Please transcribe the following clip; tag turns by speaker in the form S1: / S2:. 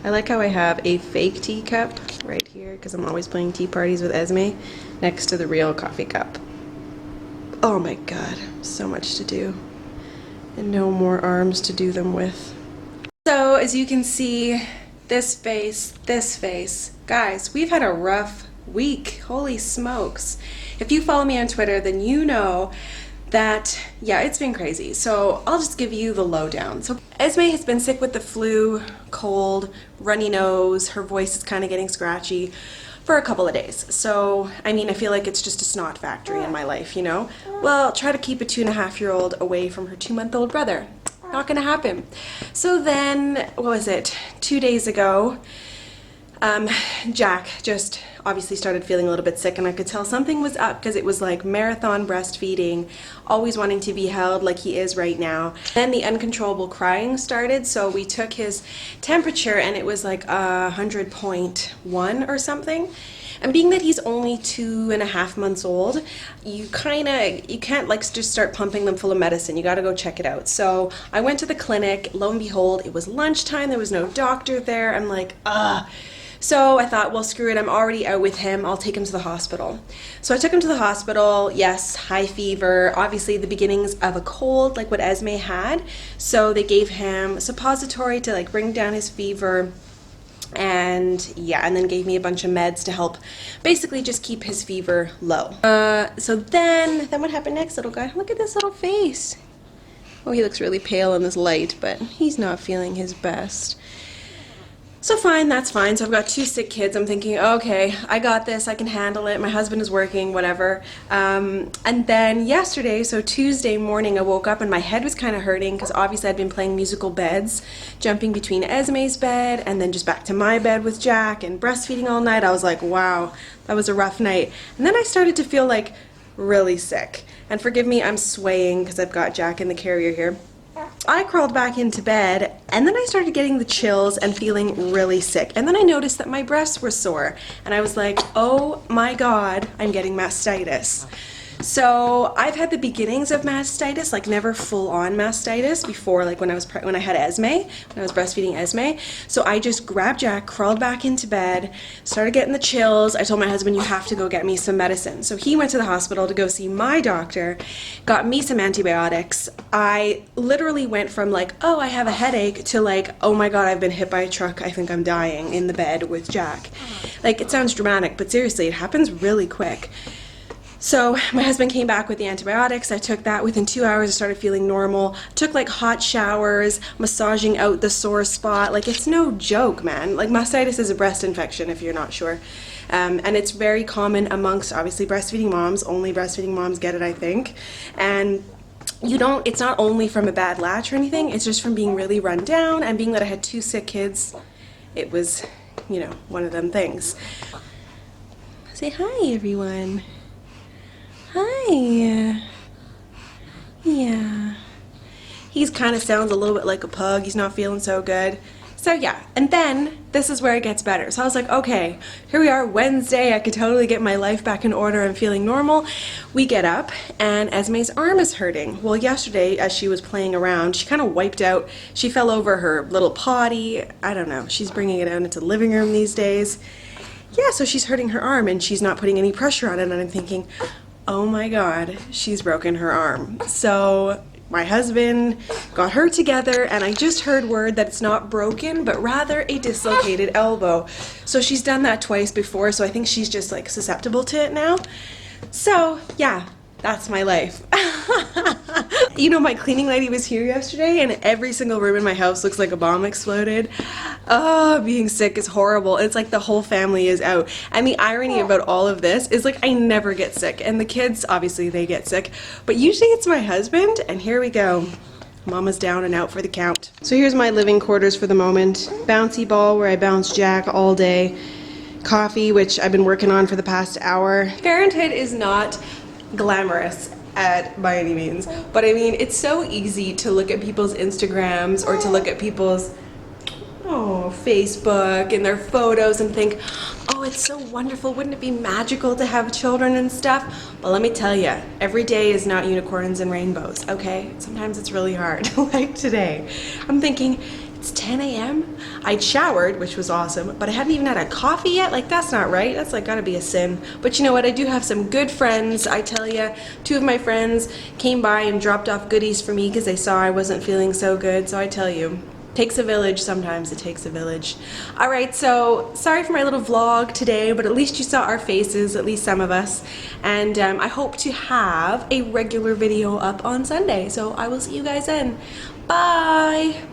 S1: I like how I have a fake teacup right here because I'm always playing tea parties with Esme next to the real coffee cup. Oh my god, so much to do. And no more arms to do them with. So as you can see, this face, guys, we've had a rough week. Holy smokes. If you follow me on Twitter, then you know that, yeah, it's been crazy. So I'll just give you the lowdown. So Esme has been sick with the flu, cold, runny nose, her voice is kind of getting scratchy for a couple of days. So, I mean, I feel like it's just a snot factory in my life, you know? Well, try to keep a 2.5-year-old away from her 2-month-old brother. Not gonna happen. So then, what was it? 2 days ago, Jack just obviously started feeling a little bit sick, and I could tell something was up because it was like marathon breastfeeding, always wanting to be held like he is right now. Then the uncontrollable crying started, so we took his temperature and it was like 100.1 or something. And being that he's only 2.5 months old, you can't like just start pumping them full of medicine. You gotta go check it out. So I went to the clinic, lo and behold, it was lunchtime, there was no doctor there. I'm like, ugh. So I thought, well, screw it, I'm already out with him, I'll take him to the hospital. So I took him to the hospital, yes, high fever, obviously the beginnings of a cold, like what Esme had. So they gave him suppository to like bring down his fever. And yeah, and then gave me a bunch of meds to help basically just keep his fever low. So then what happened next, little guy? Look at this little face. Oh, he looks really pale in this light, but he's not feeling his best. So fine, that's fine. So I've got 2 sick kids. I'm thinking, okay, I got this, I can handle it. My husband is working, whatever. And then yesterday, so Tuesday morning, I woke up and my head was kind of hurting because obviously I'd been playing musical beds, jumping between Esme's bed and then just back to my bed with Jack and breastfeeding all night. I was like, wow, that was a rough night. And then I started to feel like really sick. And forgive me, I'm swaying because I've got Jack in the carrier here. I crawled back into bed and then I started getting the chills and feeling really sick. And then I noticed that my breasts were sore and I was like, oh my god, I'm getting mastitis. So I've had the beginnings of mastitis, like never full-on mastitis before, like when I had Esme, when I was breastfeeding Esme. So I just grabbed Jack, crawled back into bed, started getting the chills. I told my husband, you have to go get me some medicine. So he went to the hospital to go see my doctor, got me some antibiotics. I literally went from like, oh, I have a headache to like, oh my god, I've been hit by a truck, I think I'm dying in the bed with Jack. Like, it sounds dramatic, but seriously, it happens really quick. So my husband came back with the antibiotics. I took that. Within 2 hours, I started feeling normal. Took like hot showers, massaging out the sore spot. Like, it's no joke, man. Like, mastitis is a breast infection, if you're not sure. And it's very common amongst, obviously, breastfeeding moms. Only breastfeeding moms get it, I think. And it's not only from a bad latch or anything. It's just from being really run down. And being that I had 2 sick kids, it was, you know, one of them things. Say hi, everyone. Hi. Yeah. He kind of sounds a little bit like a pug. He's not feeling so good. So yeah, and then this is where it gets better. So I was like, okay, here we are, Wednesday. I could totally get my life back in order. I'm feeling normal. We get up and Esme's arm is hurting. Well, yesterday as she was playing around, she kind of wiped out. She fell over her little potty. I don't know. She's bringing it out into the living room these days. Yeah, so she's hurting her arm and she's not putting any pressure on it. And I'm thinking, oh my god, she's broken her arm. So my husband got her together and I just heard word that it's not broken, but rather a dislocated elbow. So she's done that twice before, so I think she's just like susceptible to it now. So yeah, that's my life. You know, my cleaning lady was here yesterday and every single room in my house looks like a bomb exploded. Oh, being sick is horrible. It's like the whole family is out. And the irony about all of this is like I never get sick. And the kids, obviously they get sick. But usually it's my husband, and here we go. Mama's down and out for the count. So here's my living quarters for the moment. Bouncy ball where I bounce Jack all day. Coffee, which I've been working on for the past hour. Parenthood is not glamorous by any means, but I mean, it's so easy to look at people's Instagrams or to look at people's Facebook and their photos and think, oh, it's so wonderful, wouldn't it be magical to have children and stuff? Well, let me tell you, every day is not unicorns and rainbows, okay? Sometimes it's really hard. Like today, I'm thinking, It's 10 a.m. I'd showered, which was awesome, but I hadn't even had a coffee yet. Like, that's not right. That's like gotta be a sin. But you know what? I do have some good friends. I tell you, 2 of my friends came by and dropped off goodies for me because they saw I wasn't feeling so good. So I tell you, takes a village. Sometimes it takes a village. All right, so sorry for my little vlog today, but at least you saw our faces, at least some of us. And I hope to have a regular video up on Sunday. So I will see you guys then. Bye.